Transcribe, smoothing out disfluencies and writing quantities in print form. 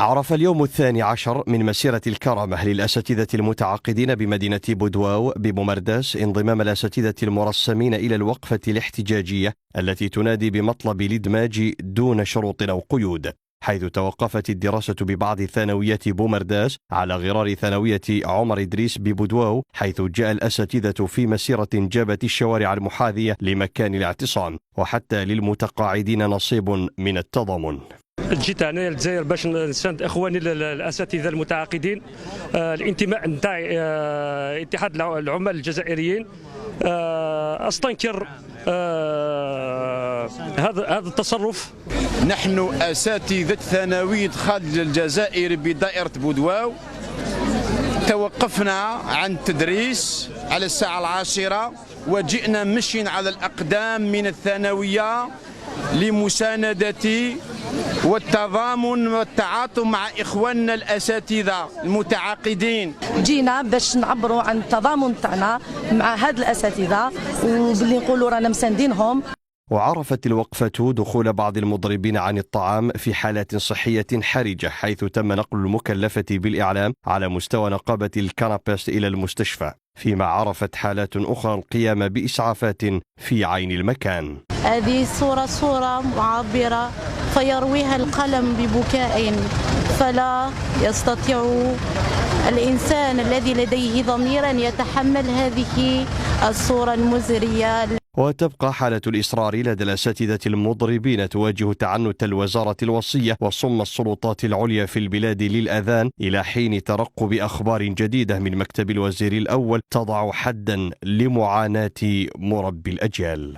عرف اليوم 12 من مسيرة الكرامة للأساتذة المتعاقدين بمدينة بودواو ببومرداس انضمام الأساتذة المرسمين إلى الوقفة الاحتجاجية التي تنادي بمطلب الإدماج دون شروط أو قيود، حيث توقفت الدراسة ببعض ثانويات بومرداس على غرار ثانوية عمر إدريس ببودواو، حيث جاء الأساتذة في مسيرة جابت الشوارع المحاذية لمكان الاعتصام، وحتى للمتقاعدين نصيب من التضامن. جيت هنا للجزائر باش نساند اخواني الاساتذه المتعاقدين. الانتماء نتاعي اتحاد العمال الجزائريين. استنكر هذا التصرف. نحن اساتذه ثانويه خالد الجزائر بدائره بودواو توقفنا عن التدريس على الساعه 10 وجئنا مشيا على الاقدام من الثانويه لمساندة والتضامن والتعاطف مع إخواننا الأساتذة المتعاقدين. جينا باش نعبروا عن التضامن تاعنا مع هاد الأساتذة وباللي نقولوا رانا مساندينهم. وعرفت الوقفة دخول بعض المضربين عن الطعام في حالات صحية حرجة، حيث تم نقل المكلفة بالإعلام على مستوى نقابة الكنابست إلى المستشفى، فيما عرفت حالات أخرى القيام بإسعافات في عين المكان. هذه صورة معبرة فيرويها القلم ببكاء، فلا يستطيع الإنسان الذي لديه ضمير أن يتحمل هذه الصورة المزرية. وتبقى حالة الإصرار لدى الأساتذة المضربين تواجه تعنت الوزارة الوصية وصم السلطات العليا في البلاد للأذان إلى حين ترقب أخبار جديدة من مكتب الوزير الأول تضع حدا لمعاناة مربي الأجيال.